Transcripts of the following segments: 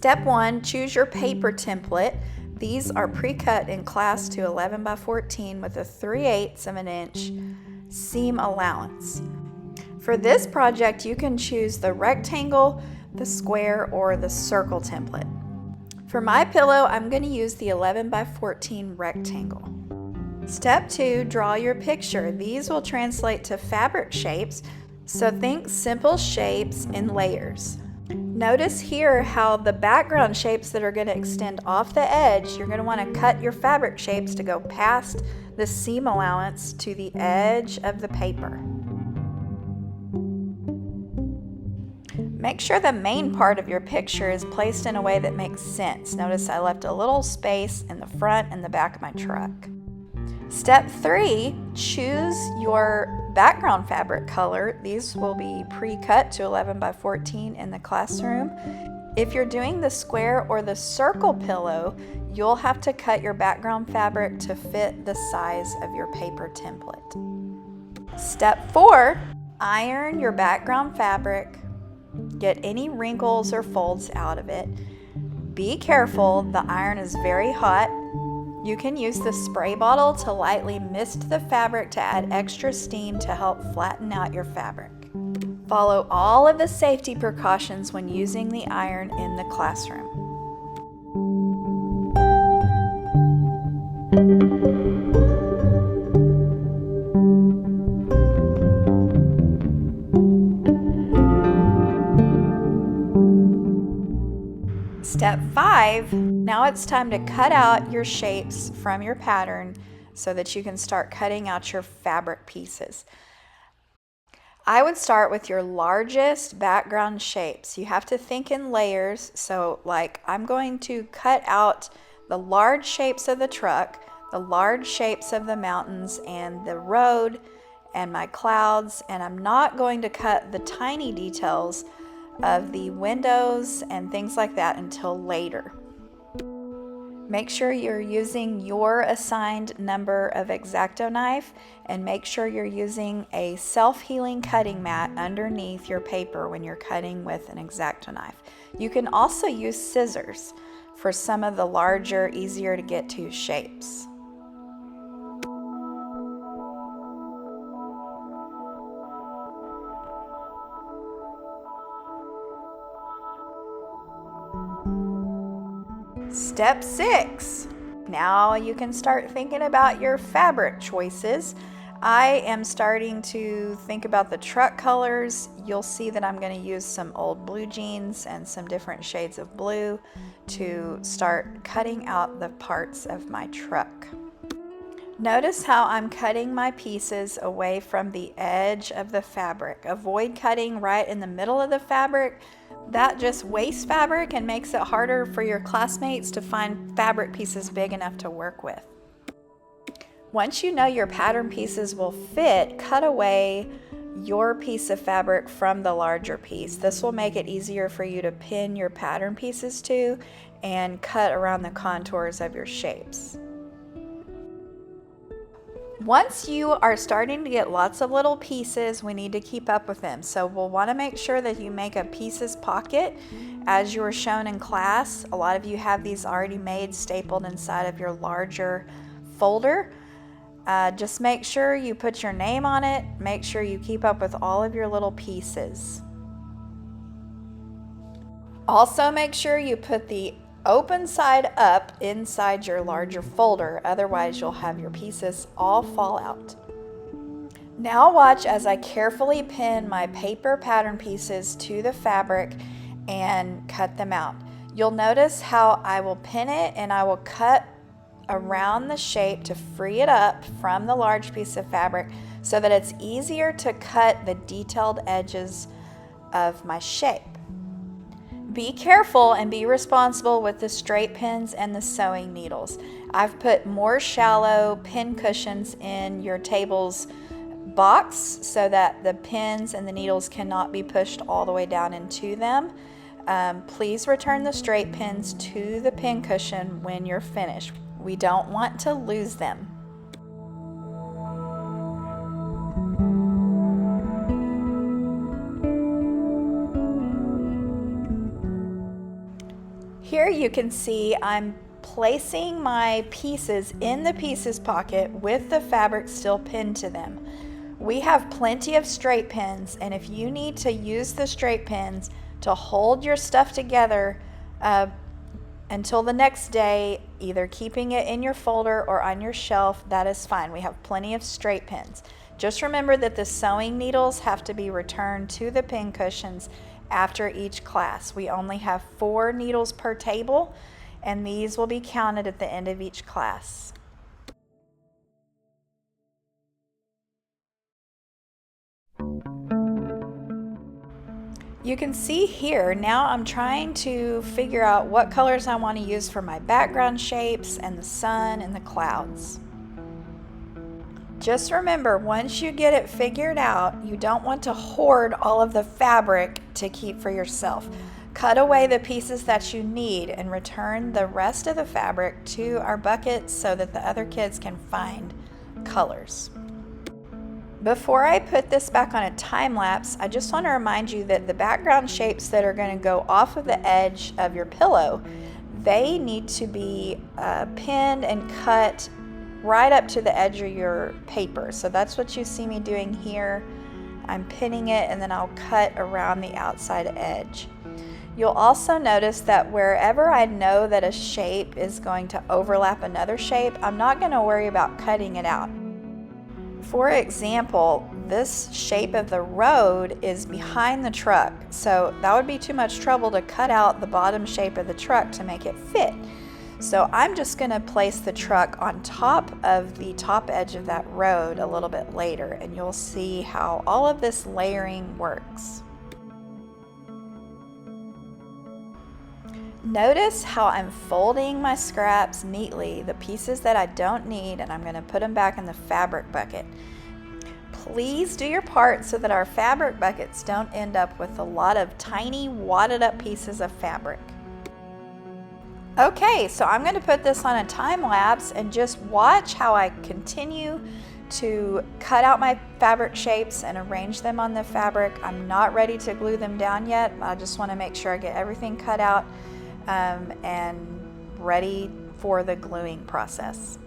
Step 1, choose your paper template. These are pre-cut in class to 11 by 14 with a 3/8 of an inch seam allowance. For this project, you can choose the rectangle, the square, or the circle template. For my pillow, I'm going to use the 11 by 14 rectangle. Step 2, draw your picture. These will translate to fabric shapes, so think simple shapes in layers. Notice here how the background shapes that are going to extend off the edge, you're going to want to cut your fabric shapes to go past the seam allowance to the edge of the paper. Make sure the main part of your picture is placed in a way that makes sense. Notice I left a little space in the front and the back of my truck. Step 3, choose your background fabric color. These will be pre-cut to 11 by 14 in the classroom. If you're doing the square or the circle pillow, you'll have to cut your background fabric to fit the size of your paper template. Step 4, iron your background fabric. Get any wrinkles or folds out of it. Be careful, the iron is very hot. You can use the spray bottle to lightly mist the fabric to add extra steam to help flatten out your fabric. Follow all of the safety precautions when using the iron in the classroom. Step 5, now it's time to cut out your shapes from your pattern so that you can start cutting out your fabric pieces. I would start with your largest background shapes. You have to think in layers, so like I'm going to cut out the large shapes of the truck, the large shapes of the mountains and the road and my clouds, and I'm not going to cut the tiny details of the windows and things like that until later. Make sure you're using your assigned number of X-Acto knife, and make sure you're using a self-healing cutting mat underneath your paper when you're cutting with an X-Acto knife. You can also use scissors for some of the larger, easier to get to shapes. Step 6. Now you can start thinking about your fabric choices. I am starting to think about the truck colors. You'll see that I'm going to use some old blue jeans and some different shades of blue to start cutting out the parts of my truck. Notice how I'm cutting my pieces away from the edge of the fabric. Avoid cutting right in the middle of the fabric. That just wastes fabric and makes it harder for your classmates to find fabric pieces big enough to work with. Once you know your pattern pieces will fit, cut away your piece of fabric from the larger piece. This will make it easier for you to pin your pattern pieces to and cut around the contours of your shapes. Once you are starting to get lots of little pieces, we need to keep up with them. So we'll want to make sure that you make a pieces pocket as you were shown in class. A lot of you have these already made, stapled inside of your larger folder. Just make sure you put your name on it. Make sure you keep up with all of your little pieces. Also make sure you put the open side up inside your larger folder, otherwise you'll have your pieces all fall out. Now watch as I carefully pin my paper pattern pieces to the fabric and cut them out. You'll notice how I will pin it and I will cut around the shape to free it up from the large piece of fabric so that it's easier to cut the detailed edges of my shape. Be careful and be responsible with the straight pins and the sewing needles. I've put more shallow pin cushions in your table's box so that the pins and the needles cannot be pushed all the way down into them. Please return the straight pins to the pin cushion when you're finished. We don't want to lose them. you can see I'm placing my pieces in the pieces pocket with the fabric still pinned to them. We have plenty of straight pins, and if you need to use the straight pins to hold your stuff together until the next day, either keeping it in your folder or on your shelf, that is fine. We have plenty of straight pins. Just remember that the sewing needles have to be returned to the pin cushions after each class. We only have 4 needles per table, and these will be counted at the end of each class. You can see here, now I'm trying to figure out what colors I want to use for my background shapes and the sun and the clouds. Just remember, once you get it figured out, you don't want to hoard all of the fabric to keep for yourself. Cut away the pieces that you need and return the rest of the fabric to our bucket so that the other kids can find colors. Before I put this back on a time lapse, I just want to remind you that the background shapes that are going to go off of the edge of your pillow, they need to be pinned and cut right up to the edge of your paper. So that's what you see me doing here. I'm pinning it and then I'll cut around the outside edge. You'll also notice that wherever I know that a shape is going to overlap another shape, I'm not going to worry about cutting it out. For example, this shape of the road is behind the truck, so that would be too much trouble to cut out the bottom shape of the truck to make it fit. So I'm just going to place the truck on top of the top edge of that road a little bit later, and you'll see how all of this layering works. Notice how I'm folding my scraps neatly, the pieces that I don't need, and I'm going to put them back in the fabric bucket. Please do your part so that our fabric buckets don't end up with a lot of tiny wadded up pieces of fabric. Okay, so I'm going to put this on a time lapse and just watch how I continue to cut out my fabric shapes and arrange them on the fabric. I'm not ready to glue them down yet. I just want to make sure I get everything cut out and ready for the gluing process.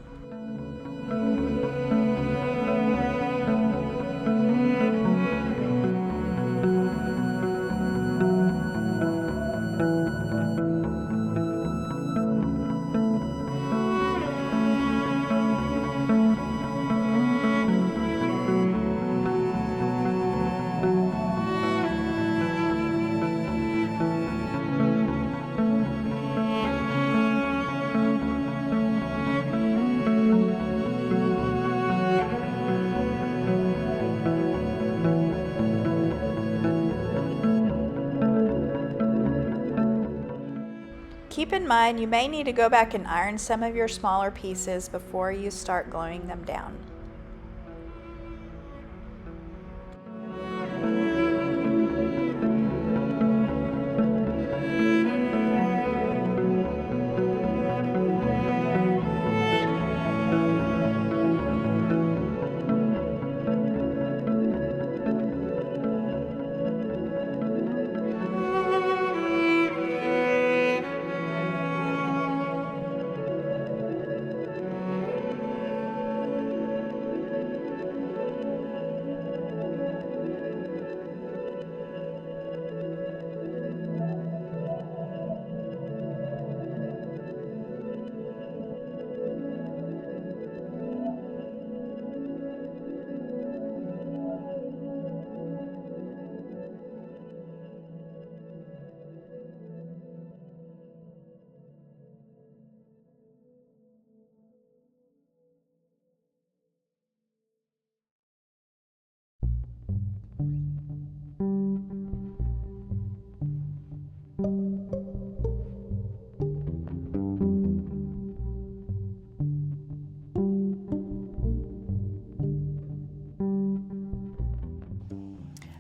Keep in mind, you may need to go back and iron some of your smaller pieces before you start gluing them down.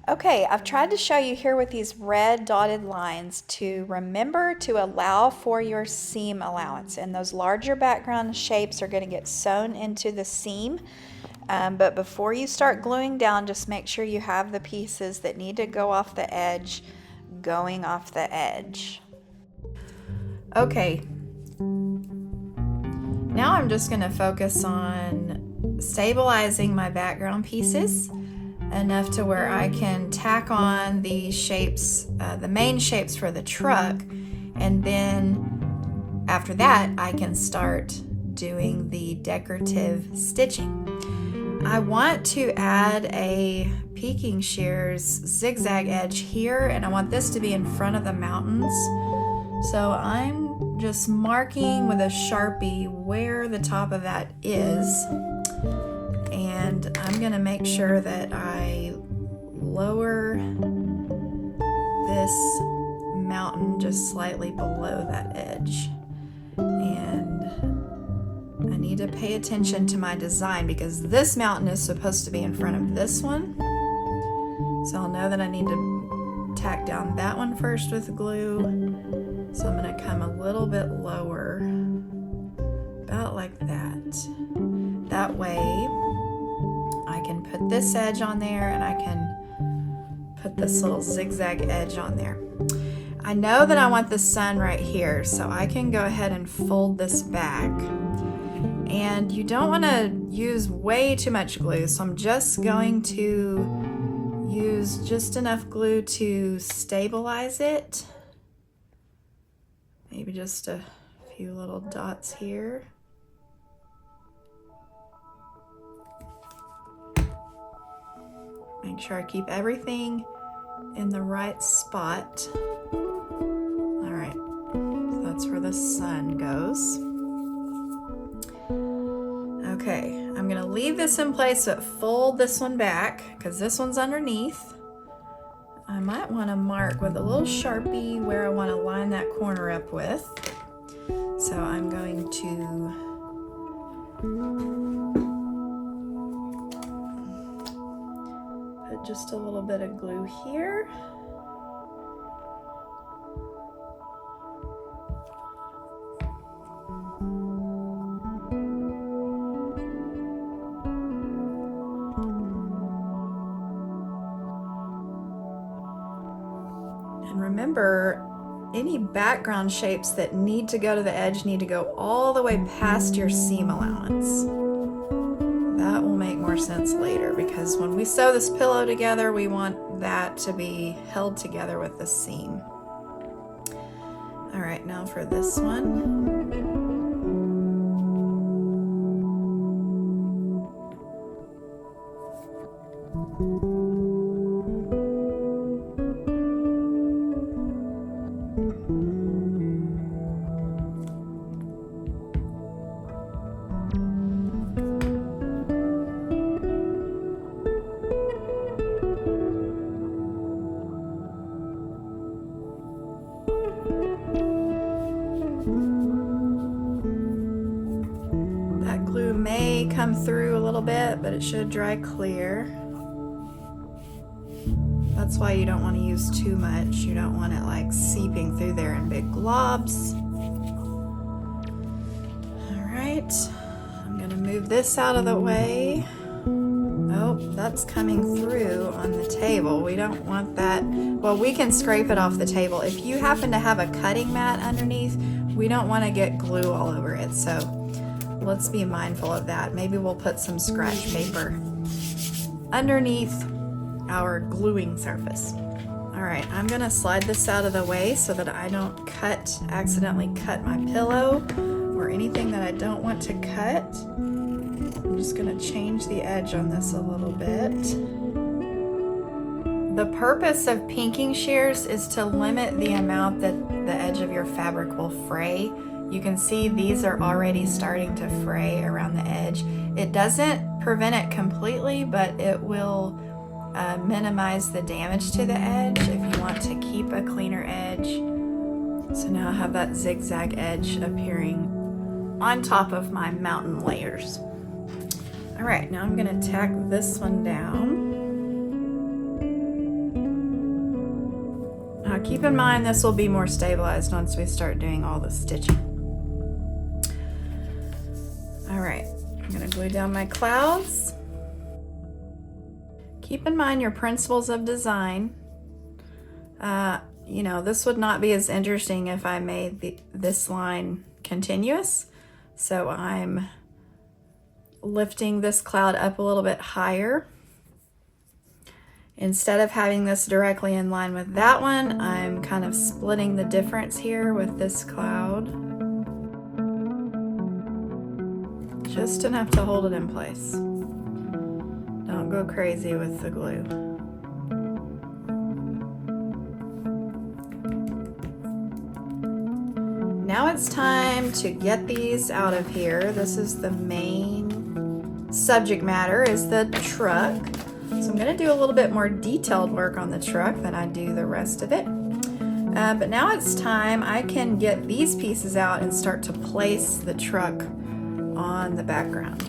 Okay, I've tried to show you here with these red dotted lines to remember to allow for your seam allowance, and those larger background shapes are going to get sewn into the seam. But before you start gluing down, just make sure you have the pieces that need to go off the edge going off the edge. Okay, now I'm just going to focus on stabilizing my background pieces enough to where I can tack on the shapes, the main shapes for the truck, and then after that I can start doing the decorative stitching. I want to add a Peking shears zigzag edge here, and I want this to be in front of the mountains. So I'm just marking with a Sharpie where the top of that is, and I'm gonna make sure that I lower this mountain just slightly below that edge. And I need to pay attention to my design because this mountain is supposed to be in front of this one. So I'll know that I need to tack down that one first with glue. So I'm going to come a little bit lower, about like that. That way I can put this edge on there and I can put this little zigzag edge on there. I know that I want the sun right here, so I can go ahead and fold this back. And you don't want to use way too much glue, so I'm just going to use just enough glue to stabilize it. Maybe just a few little dots here. Make sure I keep everything in the right spot. All right, so that's where the sun goes. Okay, I'm gonna leave this in place but fold this one back because this one's underneath. I might want to mark with a little Sharpie where I want to line that corner up with. So I'm going to put just a little bit of glue here. Remember, any background shapes that need to go to the edge need to go all the way past your seam allowance. That will make more sense later because when we sew this pillow together, we want that to be held together with the seam. All right, now for this one. Come through a little bit, but it should dry clear. That's why you don't want to use too much. You don't want it like seeping through there in big globs. All right, I'm gonna move this out of the way. Oh, that's coming through on the table. We don't want that. Well, we can scrape it off the table. If you happen to have a cutting mat underneath, we don't want to get glue all over it. So let's be mindful of that. Maybe we'll put some scratch paper underneath our gluing surface. All right, I'm gonna slide this out of the way so that I don't accidentally cut my pillow or anything that I don't want to cut. I'm just gonna change the edge on this a little bit. The purpose of pinking shears is to limit the amount that the edge of your fabric will fray. You can see these are already starting to fray around the edge. It doesn't prevent it completely, but it will minimize the damage to the edge if you want to keep a cleaner edge. So now I have that zigzag edge appearing on top of my mountain layers. All right, now I'm gonna tack this one down. Now keep in mind this will be more stabilized once we start doing all the stitching. All right, I'm gonna glue down my clouds. Keep in mind your principles of design. you know, this would not be as interesting if I made this line continuous. So I'm lifting this cloud up a little bit higher. Instead of having this directly in line with that one, I'm kind of splitting the difference here with this cloud. Just enough to hold it in place. Don't go crazy with the glue. Now it's time to get these out of here. This is the main subject matter, is the truck. So I'm going to do a little bit more detailed work on the truck than I do the rest of it. But now it's time I can get these pieces out and start to place the truck on the background.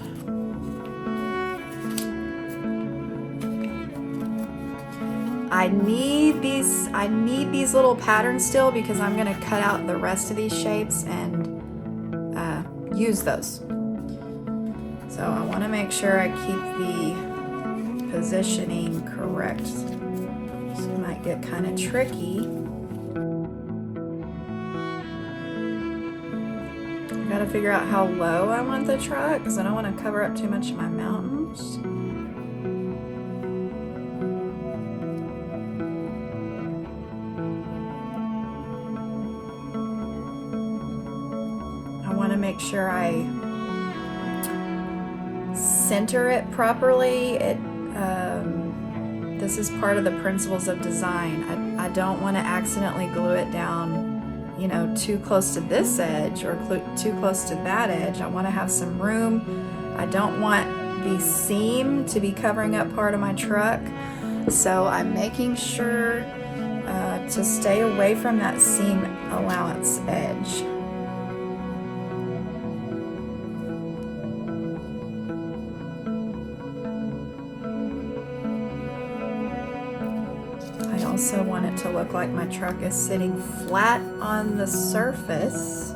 I need these little patterns still because I'm going to cut out the rest of these shapes and use those. So I want to make sure I keep the positioning correct. So it might get kind of tricky. I gotta figure out how low I want the truck because I don't want to cover up too much of my mountains. I want to make sure I center it properly. This is part of the principles of design. I don't want to accidentally glue it down, you know, too close to this edge or too close to that edge. I want to have some room. I don't want the seam to be covering up part of my truck. So I'm making sure to stay away from that seam allowance edge. I also want it to look like my truck is sitting flat on the surface.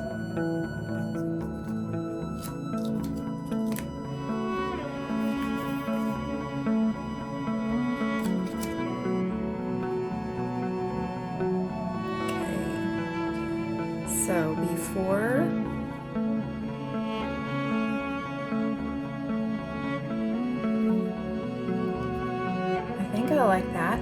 Okay, so before I think I like that.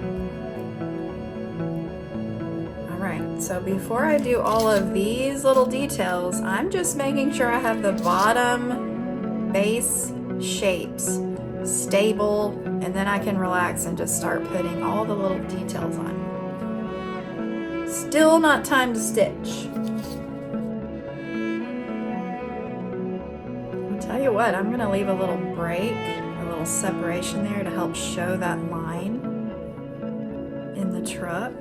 So before I do all of these little details, I'm just making sure I have the bottom base shapes stable, and then I can relax and just start putting all the little details on. Still not time to stitch. I'll tell you what, I'm going to leave a little break, a little separation there to help show that line in the truck.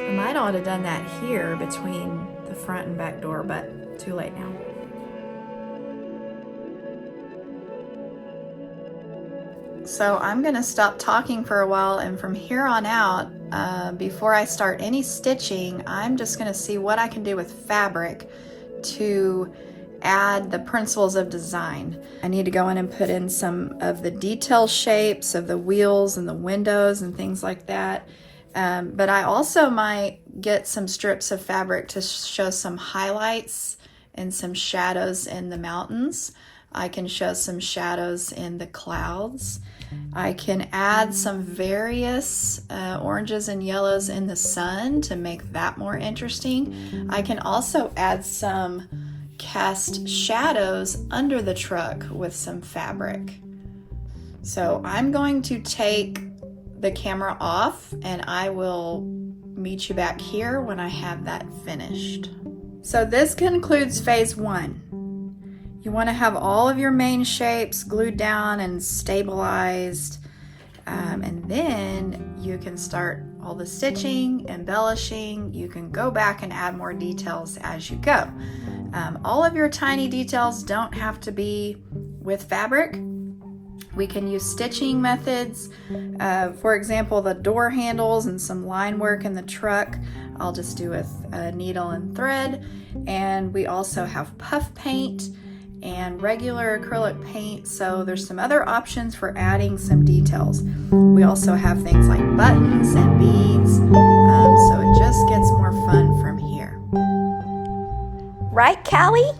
I might ought to have done that here between the front and back door, but too late now. So I'm going to stop talking for a while, and from here on out, before I start any stitching, I'm just going to see what I can do with fabric to add the principles of design. I need to go in and put in some of the detail shapes of the wheels and the windows and things like that. But I also might get some strips of fabric to show some highlights and some shadows in the mountains. I can show some shadows in the clouds. I can add some various oranges and yellows in the sun to make that more interesting. I can also add some cast shadows under the truck with some fabric. So I'm going to take the camera off and I will meet you back here when I have that finished. So this concludes phase 1. You want to have all of your main shapes glued down and stabilized, and then you can start all the stitching, embellishing. You can go back and add more details as you go. All of your tiny details don't have to be with fabric. We can use stitching methods. For example, the door handles and some line work in the truck, I'll just do with a needle and thread. And we also have puff paint and regular acrylic paint, so there's some other options for adding some details. We also have things like buttons and beads, so it just gets more fun from here. Right, Callie?